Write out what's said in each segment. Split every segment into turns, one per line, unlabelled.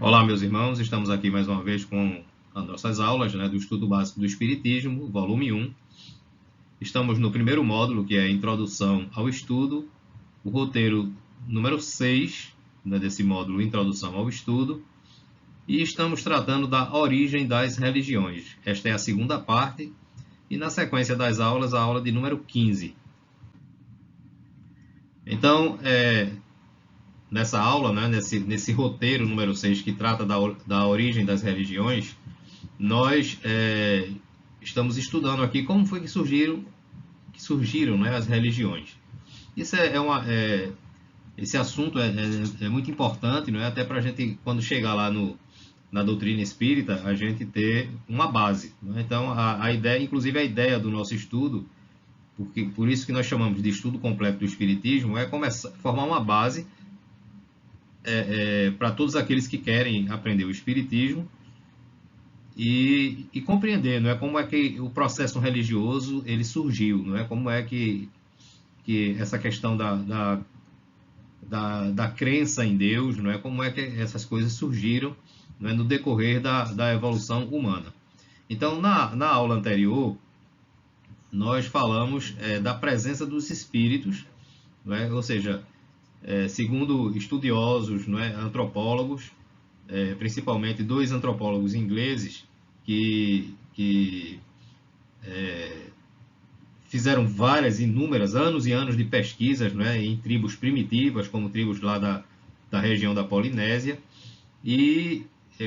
Olá, meus irmãos, estamos aqui mais uma vez com as nossas aulas, do Estudo Básico do Espiritismo, volume 1. Estamos no primeiro módulo, que é a Introdução ao Estudo, o roteiro número 6, desse módulo, Introdução ao Estudo, e estamos tratando da origem das religiões. Esta é a segunda parte, e na sequência das aulas, a aula de número 15. Então, nessa aula, nesse roteiro número 6, que trata da origem das religiões, nós estamos estudando aqui como foi que surgiram as religiões. Isso esse assunto é muito importante, até para a gente, quando chegar lá na doutrina espírita, a gente ter uma base. Então, a ideia, inclusive a ideia do nosso estudo, por isso que nós chamamos de estudo completo do espiritismo, é formar uma base para todos aqueles que querem aprender o espiritismo e compreender, como é que o processo religioso ele surgiu, como é que essa questão da crença em Deus, como é que essas coisas surgiram, no decorrer da evolução humana. Então, na aula anterior, nós falamos da presença dos espíritos, ou seja, segundo estudiosos, antropólogos, principalmente dois antropólogos ingleses que fizeram inúmeras, anos e anos de pesquisas, em tribos primitivas, como tribos lá da região da Polinésia, e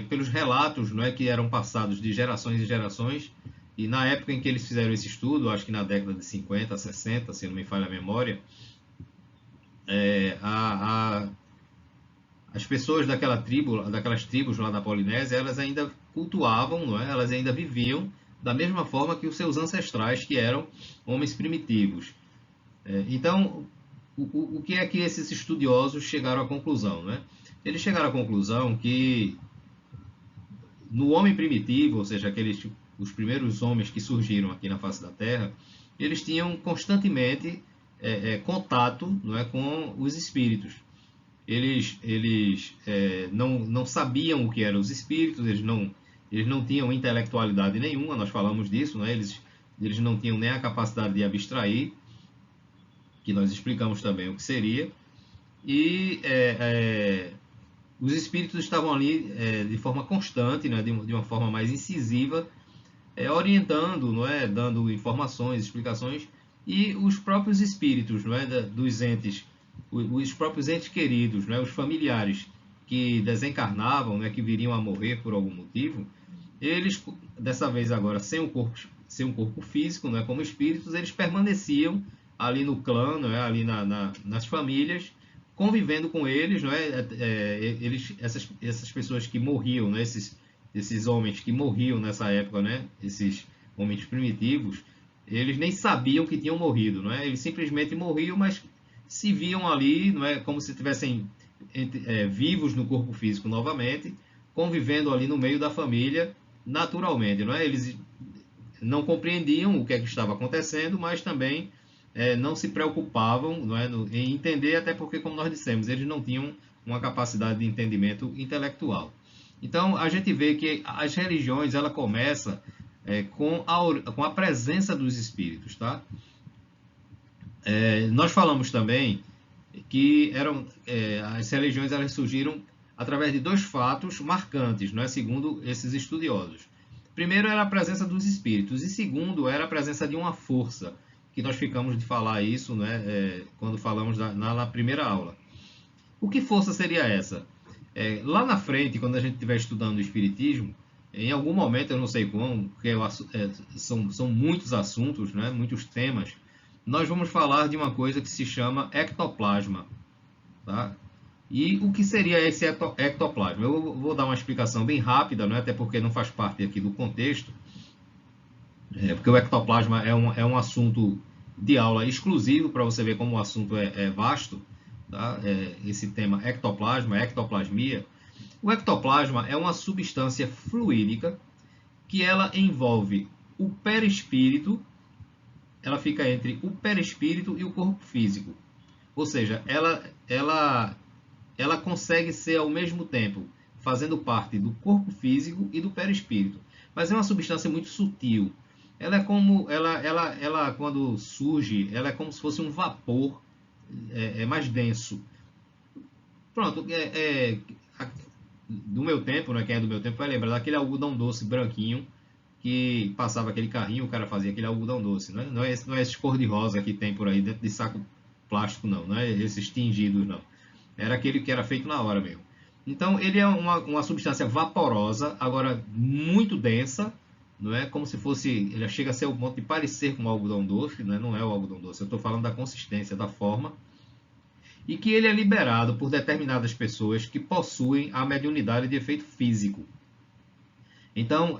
pelos relatos, que eram passados de gerações e gerações, e na época em que eles fizeram esse estudo, acho que na década de 50, 60, se não me falha a memória, as pessoas daquelas tribos lá da Polinésia, elas ainda cultuavam, elas ainda viviam da mesma forma que os seus ancestrais, que eram homens primitivos. Então, o que é que esses estudiosos chegaram à conclusão? Eles chegaram à conclusão que no homem primitivo, ou seja, os primeiros homens que surgiram aqui na face da Terra, eles tinham constantemente contato, com os espíritos. Eles não sabiam o que eram os espíritos, eles não tinham intelectualidade nenhuma, nós falamos disso, eles não tinham nem a capacidade de abstrair, que nós explicamos também o que seria, e os espíritos estavam ali de forma constante, de uma forma mais incisiva, orientando, dando informações, explicações, e os próprios espíritos, dos entes, os próprios entes queridos, os familiares que desencarnavam, que viriam a morrer por algum motivo, eles, dessa vez agora sem um corpo físico, como espíritos, eles permaneciam ali no clã, ali nas famílias, convivendo com eles, essas pessoas que morriam, esses homens que morriam nessa época, esses homens primitivos, eles nem sabiam que tinham morrido, eles simplesmente morriam, mas se viam ali, como se estivessem vivos no corpo físico novamente, convivendo ali no meio da família naturalmente, Eles não compreendiam o que é que estava acontecendo, mas também não se preocupavam, em entender, até porque, como nós dissemos, eles não tinham uma capacidade de entendimento intelectual. Então, a gente vê que as religiões, ela começa com a presença dos espíritos, tá? Nós falamos também que as religiões elas surgiram através de dois fatos marcantes, segundo esses estudiosos. Primeiro era a presença dos espíritos, e segundo era a presença de uma força, que nós ficamos de falar isso quando falamos na primeira aula. O que força seria essa? Lá na frente, quando a gente estiver estudando o espiritismo, em algum momento, eu não sei como, porque são muitos assuntos, muitos temas, nós vamos falar de uma coisa que se chama ectoplasma. Tá? E o que seria esse ectoplasma? Eu vou dar uma explicação bem rápida, até porque não faz parte aqui do contexto, porque o ectoplasma é um assunto de aula exclusivo, para você ver como o assunto é vasto, tá? Esse tema ectoplasma, ectoplasmia. O ectoplasma é uma substância fluídica que ela envolve o perispírito, ela fica entre o perispírito e o corpo físico. Ou seja, ela consegue ser ao mesmo tempo fazendo parte do corpo físico e do perispírito. Mas é uma substância muito sutil. Ela é como, ela quando surge, ela é como se fosse um vapor, é mais denso. Pronto, do meu tempo, né, quem é do meu tempo vai lembrar daquele algodão doce branquinho que passava aquele carrinho, o cara fazia aquele algodão doce, né? Não é esse cor-de-rosa que tem por aí dentro de saco plástico, não é esses tingidos, não. Era aquele que era feito na hora mesmo. Então, ele é uma substância vaporosa, agora muito densa, não é como se fosse, ele chega a ser o ponto de parecer com o algodão doce, né? Não é o algodão doce, eu estou falando da consistência, da forma, e que ele é liberado por determinadas pessoas que possuem a mediunidade de efeito físico. Então,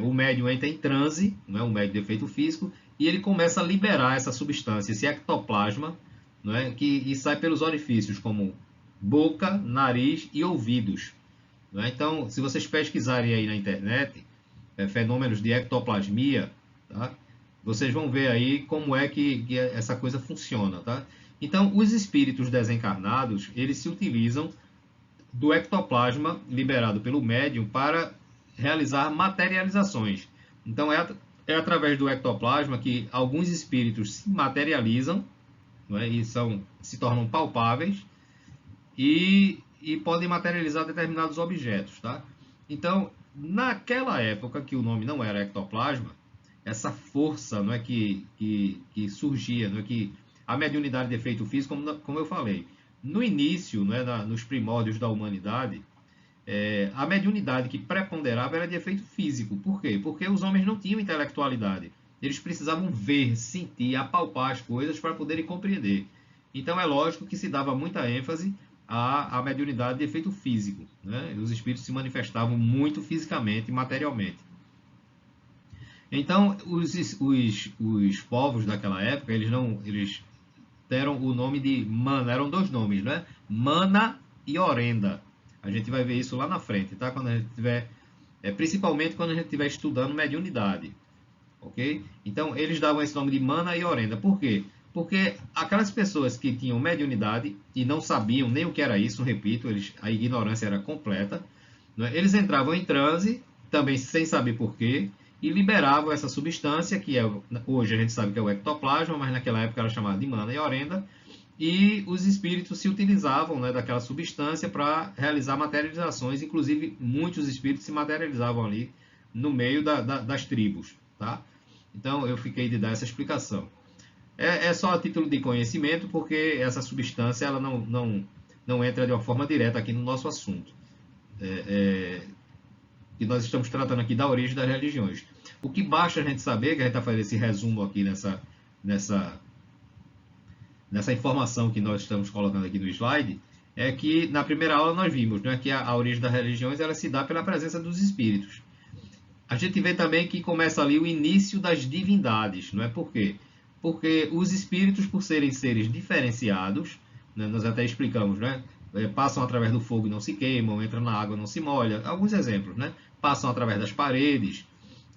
o médium entra em transe, não é? O médium de efeito físico, e ele começa a liberar essa substância, esse ectoplasma, não é? E sai pelos orifícios, como boca, nariz e ouvidos. Não é? Então, se vocês pesquisarem aí na internet, fenômenos de ectoplasmia, tá? Vocês vão ver aí como é que essa coisa funciona. Tá? Então, os espíritos desencarnados, eles se utilizam do ectoplasma liberado pelo médium para realizar materializações. Então, é através do ectoplasma que alguns espíritos se materializam, não é? E se tornam palpáveis e podem materializar determinados objetos. Tá? Então, naquela época que o nome não era ectoplasma, essa força, não é, que surgia, não é, que a mediunidade de efeito físico, como eu falei, no início, não é, nos primórdios da humanidade, a mediunidade que preponderava era de efeito físico. Por quê? Porque os homens não tinham intelectualidade. Eles precisavam ver, sentir, apalpar as coisas para poderem compreender. Então é lógico que se dava muita ênfase à mediunidade de efeito físico. Né? Os espíritos se manifestavam muito fisicamente e materialmente. Então, os povos daquela época, eles deram o nome de Mana, eram dois nomes, né? Mana e Orenda. A gente vai ver isso lá na frente, tá? Quando a gente tiver, principalmente quando a gente estiver estudando mediunidade, ok? Então, eles davam esse nome de Mana e Orenda. Por quê? Porque aquelas pessoas que tinham mediunidade e não sabiam nem o que era isso, repito, a ignorância era completa, né? Eles entravam em transe, também sem saber por quê, e liberavam essa substância, que hoje a gente sabe que é o ectoplasma, mas naquela época era chamada de Mana e Orenda, e os espíritos se utilizavam, né, daquela substância para realizar materializações, inclusive muitos espíritos se materializavam ali no meio das tribos. Tá? Então eu fiquei de dar essa explicação. É só a título de conhecimento, porque essa substância ela não entra de uma forma direta aqui no nosso assunto. E nós estamos tratando aqui da origem das religiões. O que basta a gente saber, que a gente está fazendo esse resumo aqui nessa informação que nós estamos colocando aqui no slide, é que na primeira aula nós vimos, né, que a origem das religiões ela se dá pela presença dos espíritos. A gente vê também que começa ali o início das divindades. Não é por quê? Porque os espíritos, por serem seres diferenciados, né, nós até explicamos, né, passam através do fogo e não se queimam, entram na água e não se molham, alguns exemplos, né? Passam através das paredes.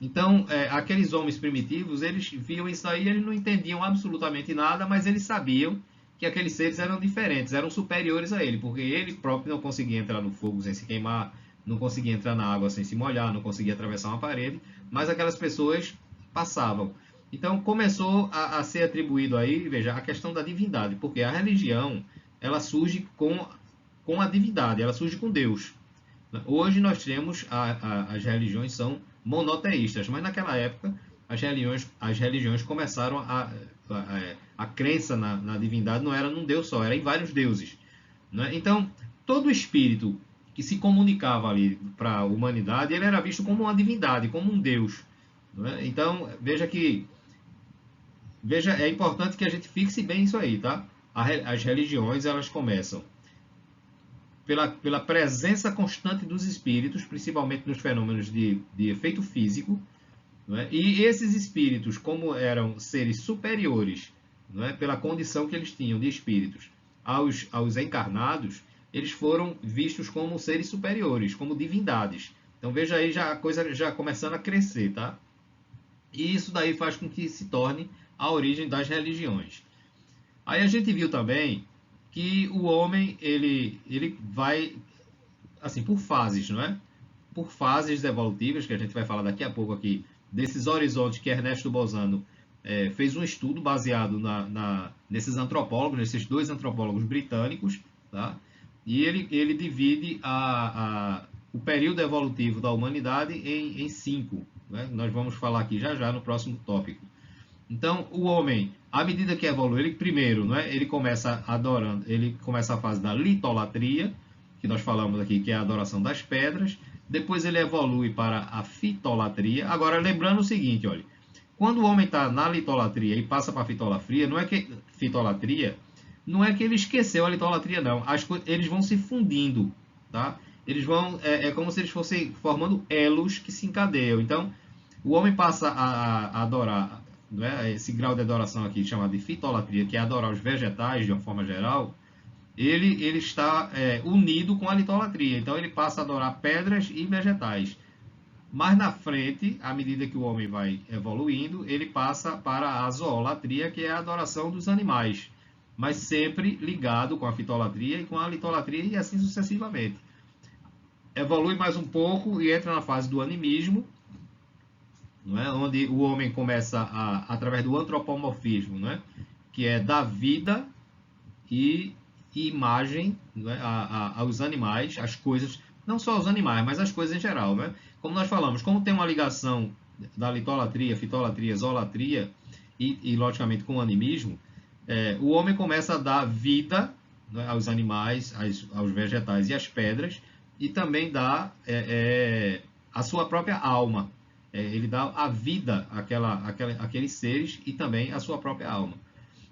Então, aqueles homens primitivos, eles viam isso aí, eles não entendiam absolutamente nada, mas eles sabiam que aqueles seres eram diferentes, eram superiores a ele, porque ele próprio não conseguia entrar no fogo sem se queimar, não conseguia entrar na água sem se molhar, não conseguia atravessar uma parede, mas aquelas pessoas passavam. Então, começou a ser atribuído aí, veja, a questão da divindade, porque a religião, ela surge com a divindade, ela surge com Deus. Hoje nós temos, as religiões são monoteístas, mas naquela época as religiões começaram a crença na divindade não era num Deus só, era em vários deuses. Né? Então, todo espírito que se comunicava ali para a humanidade, ele era visto como uma divindade, como um Deus. Né? Então, é importante que a gente fixe bem isso aí, tá? As religiões, elas começam pela presença constante dos espíritos, principalmente nos fenômenos de efeito físico, não é? E esses espíritos, como eram seres superiores, não é? Pela condição que eles tinham de espíritos aos encarnados, eles foram vistos como seres superiores, como divindades. Então veja aí a coisa já começando a crescer, tá? E isso daí faz com que se torne a origem das religiões. Aí a gente viu também que o homem ele vai assim, por fases, não é? Por fases evolutivas, que a gente vai falar daqui a pouco aqui, desses horizontes que Ernesto Bolzano fez um estudo baseado nesses antropólogos, nesses dois antropólogos britânicos, tá? E ele divide o período evolutivo da humanidade em cinco, né? Nós vamos falar aqui já já no próximo tópico. Então, o homem, à medida que evolui, ele primeiro, não é? Ele começa adorando, ele começa a fase da litolatria, que nós falamos aqui, que é a adoração das pedras. Depois ele evolui para a fitolatria. Agora, lembrando o seguinte, olha, quando o homem está na litolatria e passa para a fitolatria, não é que ele esqueceu a litolatria, não. Eles vão se fundindo, tá? Eles vão, é como se eles fossem formando elos que se encadeiam. Então, o homem passa a adorar, não é? Esse grau de adoração aqui chamado de fitolatria, que é adorar os vegetais de uma forma geral, ele está unido com a litolatria. Então ele passa a adorar pedras e vegetais. Mais na frente, à medida que o homem vai evoluindo, ele passa para a zoolatria, que é a adoração dos animais, mas sempre ligado com a fitolatria e com a litolatria e assim sucessivamente. Evolui mais um pouco e entra na fase do animismo, não é? Onde o homem começa, através do antropomorfismo, não é? Que é dar vida e imagem, não é? Aos animais, às coisas, não só aos animais, mas às coisas em geral. Não é? Como nós falamos, como tem uma ligação da litolatria, fitolatria, zoolatria e logicamente, com o animismo, o homem começa a dar vida, não é? Aos animais, aos vegetais e às pedras, e também dá a sua própria alma. Ele dá a vida àqueles seres e também a sua própria alma.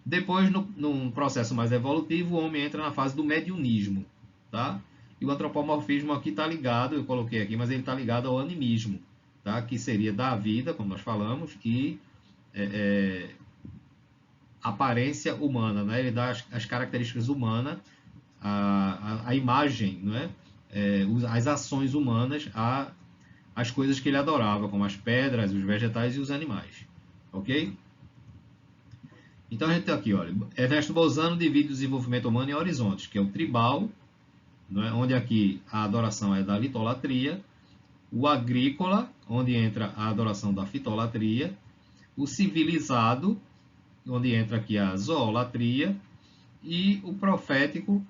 Depois, num processo mais evolutivo, o homem entra na fase do mediunismo, tá? E o antropomorfismo aqui está ligado, eu coloquei aqui, mas ele está ligado ao animismo, tá? Que seria dar a vida, como nós falamos, e aparência humana, né? Ele dá as características humanas, a imagem, não é? As ações humanas às coisas que ele adorava, como as pedras, os vegetais e os animais, ok? Então a gente tem aqui, olha, Ernesto Bolzano divide o desenvolvimento humano em horizontes, que é o tribal, não é? Onde aqui a adoração é da litolatria, o agrícola, onde entra a adoração da fitolatria, o civilizado, onde entra aqui a zoolatria, e o profético,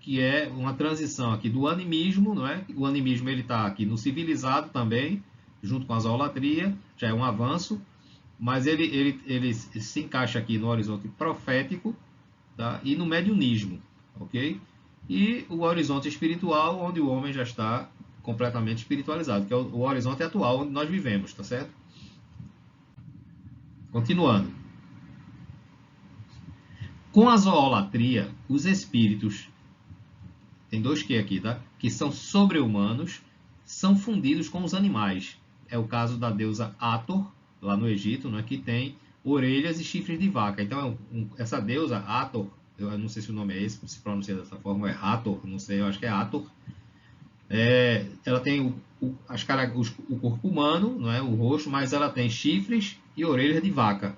que é uma transição aqui do animismo, não é? O animismo ele está aqui no civilizado também, junto com a zoolatria, já é um avanço, mas ele se encaixa aqui no horizonte profético, tá? E no mediunismo, ok? E o horizonte espiritual, onde o homem já está completamente espiritualizado, que é o horizonte atual onde nós vivemos, tá certo? Continuando. Com a zoolatria, os espíritos, tem dois que aqui, tá? Que são sobre-humanos, são fundidos com os animais. É o caso da deusa Hathor, lá no Egito, né, que tem orelhas e chifres de vaca. Então, essa deusa, Hathor, eu não sei se o nome é esse, se pronuncia dessa forma, é Hathor, não sei, eu acho que é Hathor. Ela tem o corpo humano, não é, o rosto, mas ela tem chifres e orelhas de vaca.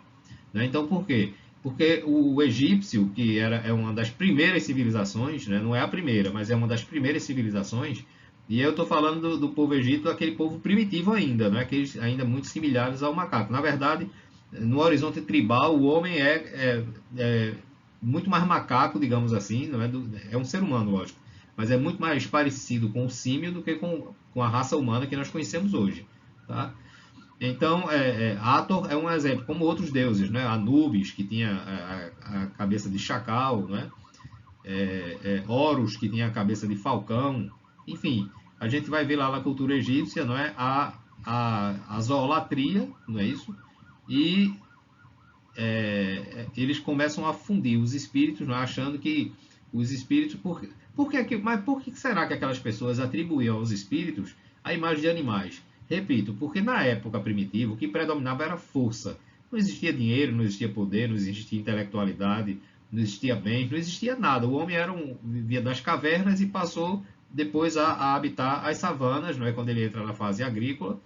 Né? Então, por quê? Porque o egípcio, que é uma das primeiras civilizações, né, não é a primeira, mas é uma das primeiras civilizações, e eu estou falando do povo egípcio, aquele povo primitivo ainda, né? Aqueles ainda muito similares ao macaco. Na verdade, no horizonte tribal, o homem é muito mais macaco, digamos assim, não é um ser humano, lógico, mas é muito mais parecido com o símio do que com a raça humana que nós conhecemos hoje. Tá? Então, Hathor é um exemplo, como outros deuses, né? Anubis, que tinha a cabeça de chacal, né? Horus, que tinha a cabeça de falcão, enfim, a gente vai ver lá na cultura egípcia, não é? A zoolatria, não é isso? E eles começam a fundir os espíritos, não é? Achando que os espíritos... Mas por que será que aquelas pessoas atribuíam aos espíritos a imagem de animais? Repito, porque na época primitiva o que predominava era força. Não existia dinheiro, não existia poder, não existia intelectualidade, não existia bens, não existia nada. O homem vivia das cavernas e passou depois a habitar as savanas, não é? Quando ele entra na fase agrícola,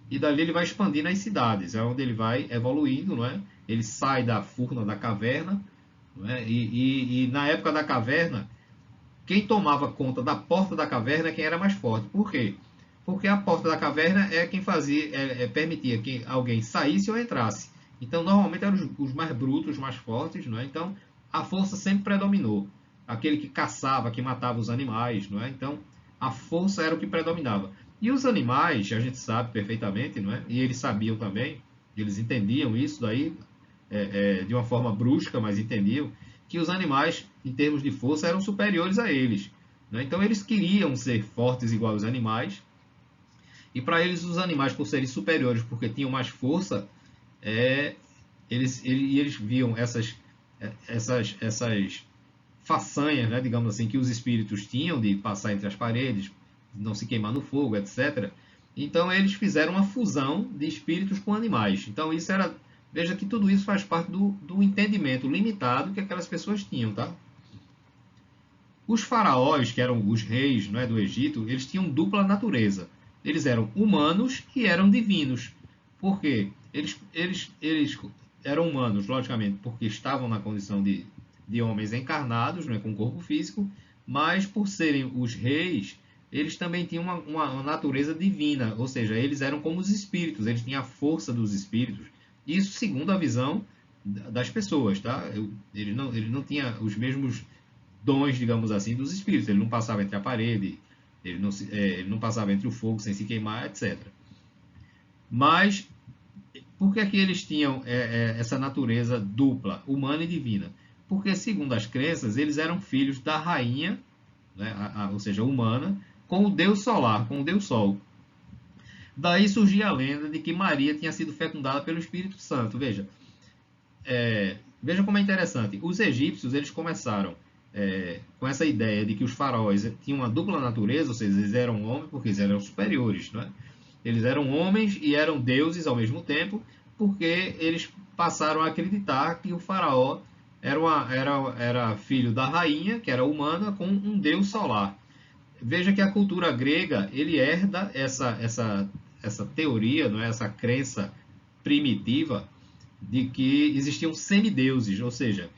e dali ele vai expandir nas cidades, é onde ele vai evoluindo, não é? Ele sai da furna da caverna, não é? E na época da caverna, quem tomava conta da porta da caverna é quem era mais forte. Por quê? Porque a porta da caverna é quem fazia, permitia que alguém saísse ou entrasse. Então, normalmente eram os mais brutos, os mais fortes, não é? Então, a força sempre predominou. Aquele que caçava, que matava os animais, não é? Então, a força era o que predominava. E os animais, a gente sabe perfeitamente, não é? E eles sabiam também, eles entendiam isso daí, de uma forma brusca, mas entendiam que os animais, em termos de força, eram superiores a eles, né? Então, eles queriam ser fortes igual aos animais, e para eles, os animais, por serem superiores, porque tinham mais força, eles viam essas façanhas, né, digamos assim, que os espíritos tinham de passar entre as paredes, não se queimar no fogo, etc. Então eles fizeram uma fusão de espíritos com animais. Então isso era, veja que tudo isso faz parte do entendimento limitado que aquelas pessoas tinham, tá? Os faraós, que eram os reis, não é, do Egito, eles tinham dupla natureza. Eles eram humanos e eram divinos. Por quê? Eles eram humanos, logicamente, porque estavam na condição de homens encarnados, né, com corpo físico, mas por serem os reis, eles também tinham uma natureza divina, ou seja, eles eram como os espíritos, eles tinham a força dos espíritos. Isso segundo a visão das pessoas, tá? Ele não tinha os mesmos dons, digamos assim, dos espíritos. Ele não passava entre a parede, ele não passava entre o fogo sem se queimar, etc. Mas por que é que eles tinham essa natureza dupla, humana e divina? Porque, segundo as crenças, eles eram filhos da rainha, né, ou seja, humana, com o deus solar, com o deus Sol. Daí surgia a lenda de que Maria tinha sido fecundada pelo Espírito Santo. Veja como é interessante. Os egípcios, eles começaram com essa ideia de que os faraós tinham uma dupla natureza, ou seja, eles eram homens porque eles eram superiores, não é? Eles eram homens e eram deuses ao mesmo tempo, porque eles passaram a acreditar que o faraó era filho da rainha, que era humana, com um deus solar. Veja que a cultura grega, ele herda essa teoria, não é? Essa crença primitiva de que existiam semideuses, ou seja,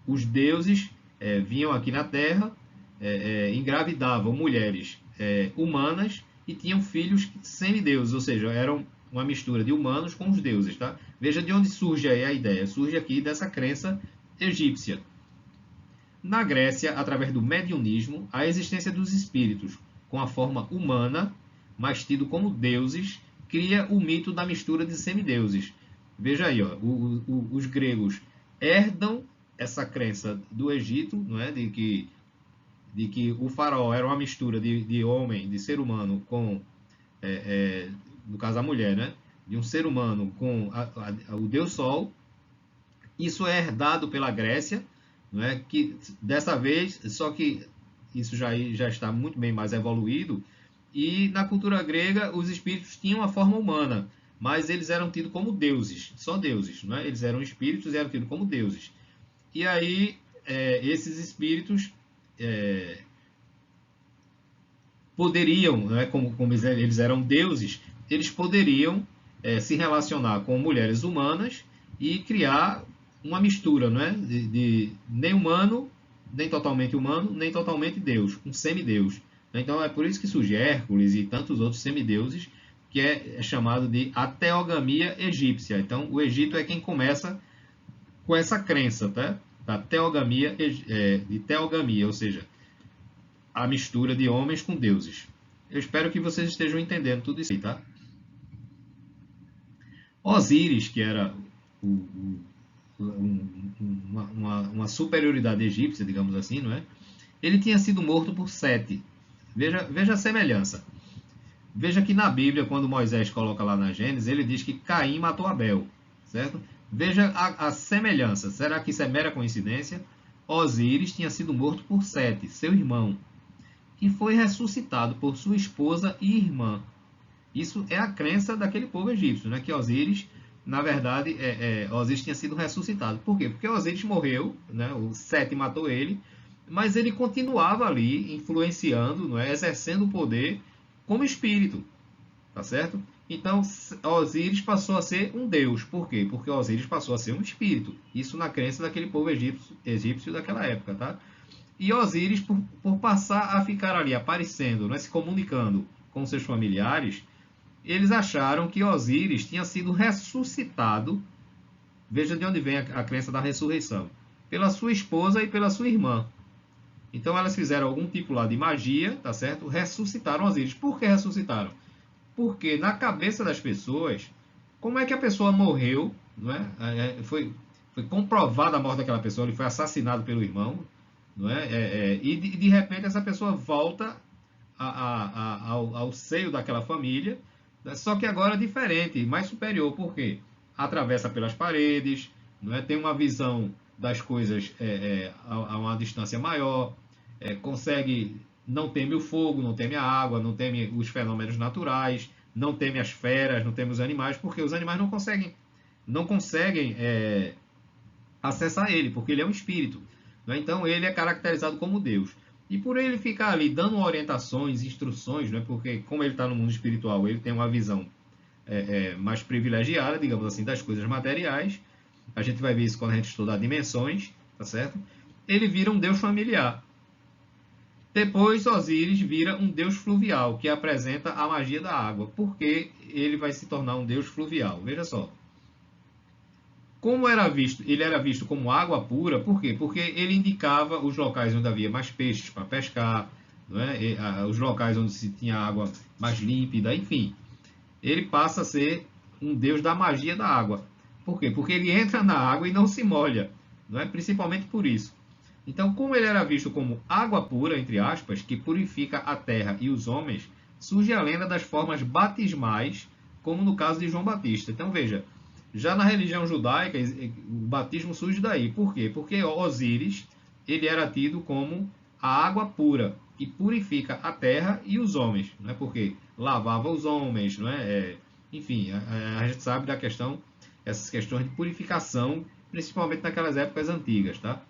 os deuses vinham aqui na Terra, engravidavam mulheres humanas e tinham filhos semideuses, ou seja, eram uma mistura de humanos com os deuses. Tá? Veja de onde surge aí a ideia. Surge aqui dessa crença egípcia. Na Grécia, através do mediunismo, a existência dos espíritos com a forma humana, mas tido como deuses, cria o mito da mistura de semideuses. Veja aí, ó, os gregos herdam essa crença do Egito, não é? de que o faraó era uma mistura de homem, de ser humano com, no caso a mulher, né? De um ser humano com o deus Sol. Isso é herdado pela Grécia, não é? Que dessa vez, só que isso já está muito bem mais evoluído, e na cultura grega os espíritos tinham a forma humana, mas eles eram tidos como deuses, só deuses, não é? Eles eram espíritos e eram tidos como deuses. E aí esses espíritos poderiam, né, como eles eram deuses, eles poderiam se relacionar com mulheres humanas e criar uma mistura, né, de nem humano, nem totalmente Deus, um semideus. Então é por isso que surge Hércules e tantos outros semideuses, que é chamado de a teogamia egípcia. Então o Egito é quem começa com essa crença, tá? Da teogamia, de teogamia, ou seja, a mistura de homens com deuses. Eu espero que vocês estejam entendendo tudo isso aí, tá? Osíris, que era uma superioridade egípcia, digamos assim, não é? Ele tinha sido morto por Sete. Veja a semelhança. Veja que na Bíblia, quando Moisés coloca lá na Gênesis, ele diz que Caim matou Abel, certo? Veja a semelhança. Será que isso é mera coincidência? Osíris tinha sido morto por Sete, seu irmão, e foi ressuscitado por sua esposa e irmã. Isso é a crença daquele povo egípcio, né? Que Osíris, na verdade, Osíris tinha sido ressuscitado. Por quê? Porque Osíris morreu, né? O Sete matou ele, mas ele continuava ali influenciando, não é? Exercendo o poder como espírito, tá certo? Então, Osíris passou a ser um deus. Por quê? Porque Osíris passou a ser um espírito. Isso na crença daquele povo egípcio daquela época, tá? E Osíris, por passar a ficar ali aparecendo, né, se comunicando com seus familiares, eles acharam que Osíris tinha sido ressuscitado. Veja de onde vem a crença da ressurreição. Pela sua esposa e pela sua irmã. Então elas fizeram algum tipo lá de magia, tá certo? Ressuscitaram Osíris. Por que ressuscitaram? Porque na cabeça das pessoas, como é que a pessoa morreu, não é? Foi comprovada a morte daquela pessoa, ele foi assassinado pelo irmão, não é? E de repente essa pessoa volta ao seio daquela família, né? Só que agora diferente, mais superior. Por quê? Atravessa pelas paredes, não é? Tem uma visão das coisas a uma distância maior, consegue, não teme o fogo, não teme a água, não teme os fenômenos naturais, não teme as feras, não teme os animais, porque os animais não conseguem acessar ele, porque ele é um espírito, né? Então ele é caracterizado como Deus. E por ele ficar ali dando orientações, instruções, né? Porque como ele está no mundo espiritual, ele tem uma visão mais privilegiada, digamos assim, das coisas materiais. A gente vai ver isso quando a gente estudar dimensões, tá certo? Ele vira um deus familiar. Depois, Osíris vira um deus fluvial, que apresenta a magia da água. Por que ele vai se tornar um deus fluvial? Veja só. Como ele era visto como água pura, por quê? Porque ele indicava os locais onde havia mais peixes para pescar, não é? Os locais onde se tinha água mais límpida, enfim. Ele passa a ser um deus da magia da água. Por quê? Porque ele entra na água e não se molha, não é? Principalmente por isso. Então, como ele era visto como água pura, entre aspas, que purifica a terra e os homens, surge a lenda das formas batismais, como no caso de João Batista. Então, veja, já na religião judaica, o batismo surge daí. Por quê? Porque Osíris, ele era tido como a água pura, que purifica a terra e os homens, não é? Porque lavava os homens, não é? Enfim, a gente sabe da questão, essas questões de purificação, principalmente naquelas épocas antigas, tá?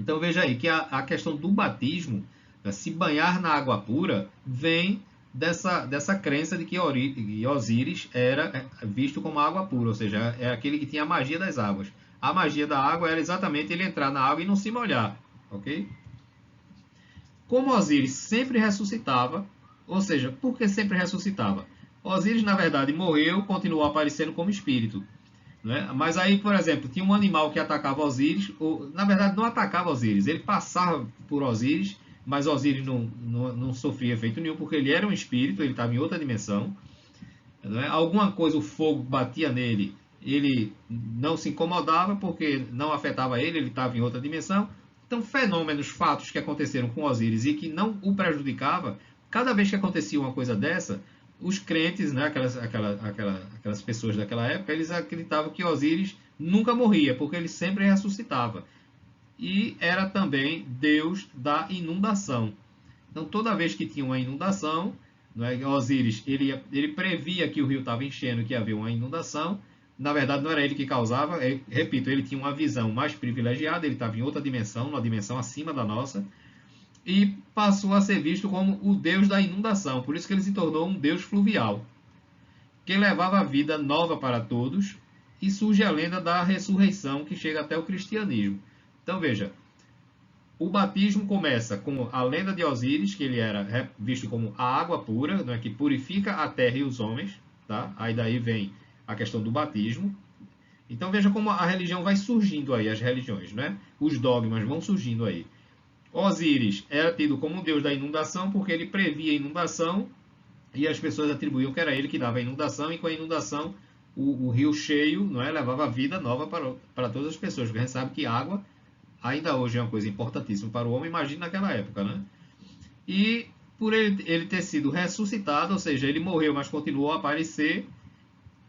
Então veja aí que a questão do batismo, né, se banhar na água pura, vem dessa crença de que Osíris era visto como água pura, ou seja, é aquele que tinha a magia das águas. A magia da água era exatamente ele entrar na água e não se molhar, ok? Como Osíris sempre ressuscitava, ou seja, por que sempre ressuscitava? Osíris, na verdade, morreu, continuou aparecendo como espírito. Né? Mas aí, por exemplo, tinha um animal que atacava Osíris, ou, na verdade não atacava Osíris, ele passava por Osíris, mas Osíris não sofria efeito nenhum, porque ele era um espírito, ele estava em outra dimensão. Né? Alguma coisa, o fogo batia nele, ele não se incomodava, porque não afetava ele, ele estava em outra dimensão. Então, fenômenos, fatos que aconteceram com Osíris e que não o prejudicava, cada vez que acontecia uma coisa dessa, os crentes, né, aquelas pessoas daquela época, eles acreditavam que Osíris nunca morria, porque ele sempre ressuscitava. E era também Deus da inundação. Então, toda vez que tinha uma inundação, né, Osíris ele previa que o rio estava enchendo, que havia uma inundação. Na verdade, não era ele que causava. Repito, ele tinha uma visão mais privilegiada, ele estava em outra dimensão, uma dimensão acima da nossa, e passou a ser visto como o deus da inundação. Por isso que ele se tornou um deus fluvial, que levava a vida nova para todos, e surge a lenda da ressurreição, que chega até o cristianismo. Então veja, o batismo começa com a lenda de Osíris, que ele era visto como a água pura, né, que purifica a terra e os homens. Tá? Aí daí vem a questão do batismo. Então veja como a religião vai surgindo aí, as religiões, né? Os dogmas vão surgindo aí. Osíris era tido como o deus da inundação, porque ele previa a inundação, e as pessoas atribuíam que era ele que dava a inundação, e com a inundação o rio cheio, não é, levava vida nova para todas as pessoas, porque a gente sabe que água ainda hoje é uma coisa importantíssima para o homem, imagina naquela época, né? E por ele ter sido ressuscitado, ou seja, ele morreu, mas continuou a aparecer,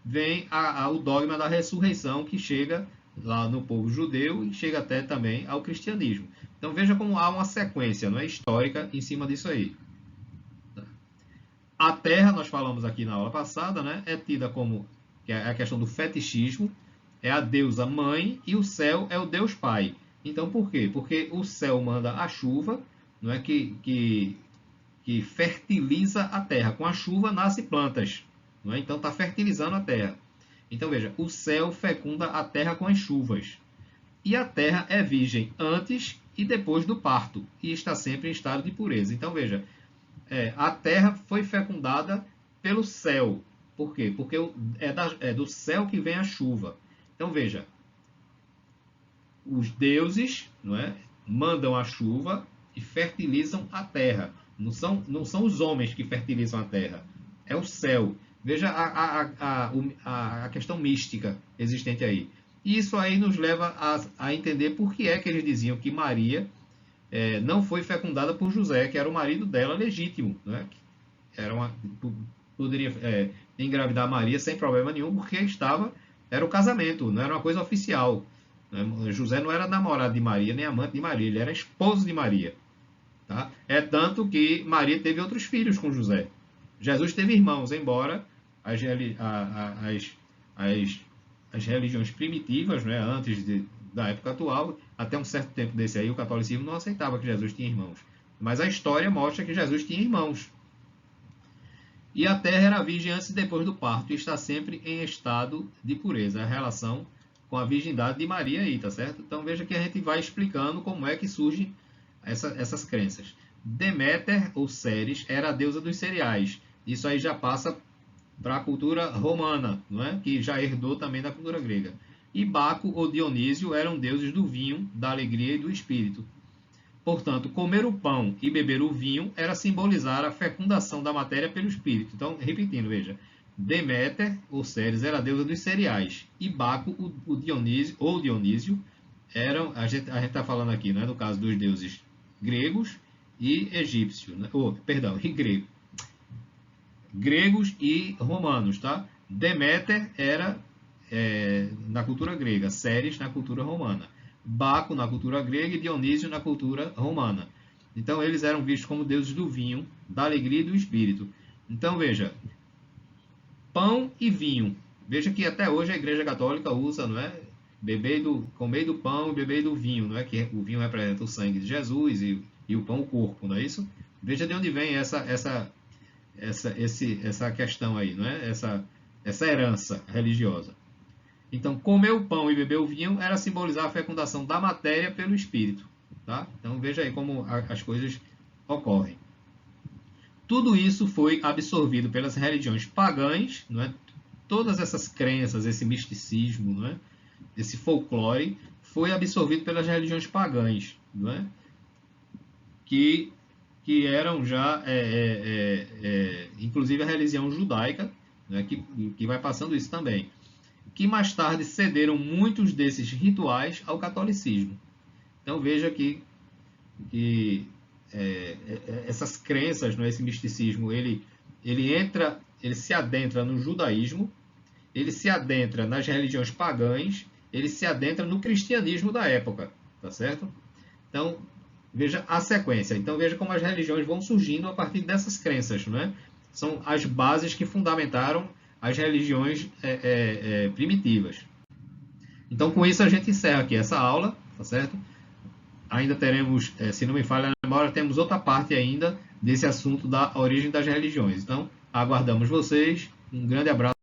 vem o dogma da ressurreição, que chega lá no povo judeu e chega até também ao cristianismo. Então veja como há uma sequência, não é, histórica em cima disso aí. A terra, nós falamos aqui na aula passada, né, é tida como, que é a questão do fetichismo, é a deusa mãe, e o céu é o Deus pai. Então por quê? Porque o céu manda a chuva, não é, que fertiliza a terra. Com a chuva nascem plantas, não é? Então está fertilizando a terra. Então veja, o céu fecunda a terra com as chuvas. E a terra é virgem antes e depois do parto, e está sempre em estado de pureza. Então veja, a terra foi fecundada pelo céu. Por quê? Porque é do céu que vem a chuva. Então veja, os deuses, não é, mandam a chuva e fertilizam a terra. Não são os homens que fertilizam a terra, é o céu. Veja a questão mística existente aí. E isso aí nos leva a entender por que é que eles diziam que Maria não foi fecundada por José, que era o marido dela legítimo, né? Poderia engravidar Maria sem problema nenhum, porque era o casamento, não era uma coisa oficial. José não era namorado de Maria, nem amante de Maria, ele era esposo de Maria. Tá? É tanto que Maria teve outros filhos com José. Jesus teve irmãos, embora as religiões primitivas, né, antes da época atual, até um certo tempo desse aí, o catolicismo não aceitava que Jesus tinha irmãos. Mas a história mostra que Jesus tinha irmãos. E a terra era virgem antes e depois do parto, e está sempre em estado de pureza. A relação com a virgindade de Maria aí, tá certo? Então veja que a gente vai explicando como é que surgem essas crenças. Deméter, ou Ceres, era a deusa dos cereais. Isso aí já passa para a cultura romana, não é? Que já herdou também da cultura grega. E Baco ou Dionísio eram deuses do vinho, da alegria e do espírito. Portanto, comer o pão e beber o vinho era simbolizar a fecundação da matéria pelo espírito. Então, repetindo, veja. Deméter, ou Ceres, era a deusa dos cereais. E Baco, o Dionísio, ou Dionísio, a gente está falando aqui, né, no caso dos deuses gregos e egípcios, né? E grego. Gregos e romanos, tá? Deméter era na cultura grega, Ceres na cultura romana, Baco na cultura grega e Dionísio na cultura romana. Então eles eram vistos como deuses do vinho, da alegria e do espírito. Então veja, pão e vinho. Veja que até hoje a Igreja Católica usa, não é? Comer do pão e beber do vinho, não é? Que o vinho representa o sangue de Jesus e o pão o corpo, não é isso? Veja de onde vem essa questão aí, não é? Essa herança religiosa. Então, comer o pão e beber o vinho era simbolizar a fecundação da matéria pelo espírito, tá? Então veja aí como as coisas ocorrem. Tudo isso foi absorvido pelas religiões pagãs, não é? Todas essas crenças, esse misticismo, não é? Esse folclore foi absorvido pelas religiões pagãs, não é? Que eram já, inclusive a religião judaica, né? que vai passando isso também, que mais tarde cederam muitos desses rituais ao catolicismo. Então veja que essas crenças, esse misticismo, ele se adentra no judaísmo, ele se adentra nas religiões pagãs, ele se adentra no cristianismo da época, tá certo? Então veja a sequência. Então veja como as religiões vão surgindo a partir dessas crenças, não é? São as bases que fundamentaram as religiões primitivas. Então com isso a gente encerra aqui essa aula, tá certo? Ainda teremos, se não me falha a memória, temos outra parte ainda desse assunto da origem das religiões. Então, aguardamos vocês. Um grande abraço.